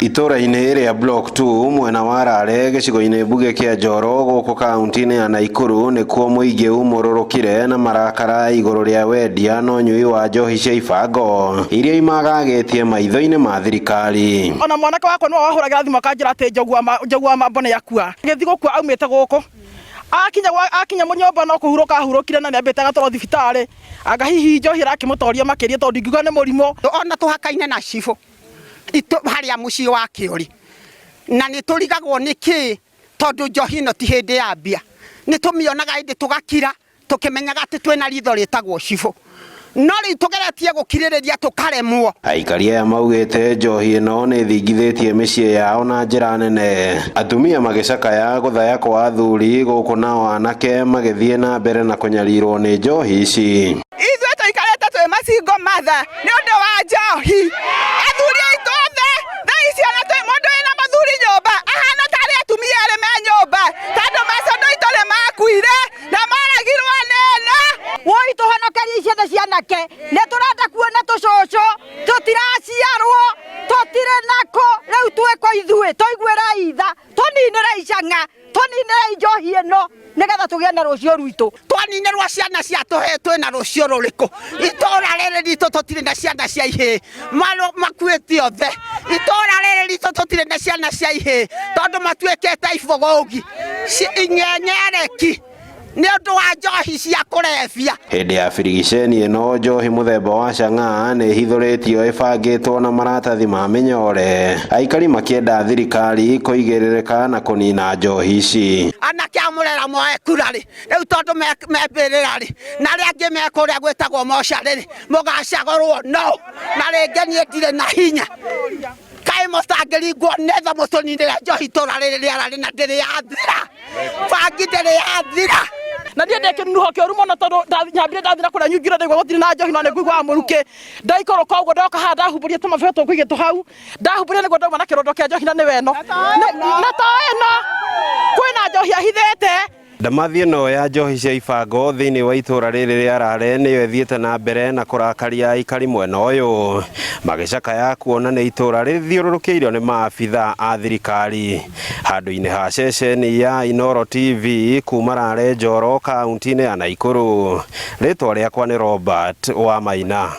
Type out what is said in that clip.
Itura-inĩ ĩrĩa block 2 mwena wa Rare gĩcigo-inĩ mbuge kĩa Njoro gũkũ kaunti-inĩ ya Naikuru nĩkuo mũingĩ umũrũrũkire na marakara igũrũ rĩa wendia na ũnyui wa njohi cia ibango iria imagagetie maitho-inĩ ma thirikari. Ona mwanake wakwa no wahũragira thimũ akanjĩra atĩ njogua mambone yakua gĩthi gũkua aumĩte gũkũ akinya mũnyomba no kũhurũka ahurũkire na nĩambĩte agatwarwo thibitarĩ anga hihi njohi arakĩmũtoria makĩria tondũ ingiuga nĩ mũrimũ. Ona tũhakaine na cibũ harĩa mũciĩ wa Kĩori na nĩ tũrigagwo nĩkĩ tondũ njohi ĩno ti hĩndĩ ya mbia nĩ tũmĩonaga hĩndĩ tũgakira tũkĩmenyaga atĩ twĩna ritho rĩtagwo cibũ no rĩu tũgeretie gũkirĩrĩria tũkaremwo. Aikari aya maugĩte njohi ĩno nĩ thingithĩtie mĩciĩ yao na njĩra nene, atumia magĩcakaya gũthaya kwa athuri gũkũ nao anake magĩthiĩ na mbere na kũnyarirwo nĩ njohi ici. Ithuĩ tũikarĩte twĩ macingo matha nĩ ũndũ wa njohi. Athuri aitũ othe thaa ici ona twĩ mũndũ wĩna mathuri nyũmba ahana tarĩ atumia erĩ me nyũmba tondũ macondo itũ nĩ makuire na maragirwo nene. Woi tũhonokerie ciana cianake nĩ tũrenda kuona tũcũcũ tũtiraciarwo tũtirĩ nako rĩu twĩko ithuĩ tũiguĩra itha tũninĩre icanga tũninĩre njohi ĩno nĩgetha tũgĩe na rũciũ rwitũ. Twaninĩrwo ciana cia tũhĩ twĩna rũciũ rũrĩkũ? Itũũra rĩrĩ ritũ tũtirĩ na ciana cia ihĩ makuĩte othe. Itũũra rĩrĩ ritũ tũtirĩ na ciana cia ihĩ tondũ matuĩkĩte ibogogi inyenyereki nĩ ũndũ wa njohi cia kũrebia. Hĩndĩ ya birigiceni ĩno njohi mũthemba wa Chang'aa nĩ hithũrĩtio ĩbangĩtwo na maratathi ma mĩnyore, aikari makĩenda thirikari kũigĩrĩrĩka na kũnina njohi ici. Anake a Mũrera moe kura rĩ rĩu tondũ membĩrĩra rĩ na arĩa angĩ mekũrĩa gwĩtagwo mocarĩ rĩ mũgacagũrwo no na rĩngĩ niĩ ndirĩ na hinya kaĩ mũtangĩringwo nĩtha mũtũninĩre njohi itũũra rĩrĩ rĩararĩ na ndĩrĩ yathira bangi ndĩrĩ yathira. Na ndiye ndekĩnuho kĩũru mũno tondũ nyambire ndathira kũrĩa nyingire ndaigua gũtirĩ na njohi no nĩ nguigua mũrukĩ ndaikũrũka ũguo ndoka haha ndahumburia tũmabebe tũkũigĩtwo hau ndahumburia nĩguo ndauma na kĩrondo kĩa njohi na nĩ weno na to ĩno kwĩna njohi ahithĩte. Ndamathi ĩno ya njohi cia ibango thĩinĩ wa itũũra rĩrĩ rĩa Rare nĩyo ĩthiĩte na mbere na kũrakaria aikari mwena ũyũ magĩcakaya kuona nĩ itũũra rĩthiũrũrũkĩirio nĩ maabitha a thirikari. Handũ-inĩ ha ceceni ya Inooro TV kuma Rare Njoro kaunti-inĩ ya Naikuru, rĩtwa rĩakwa nĩ Robert Wamaina.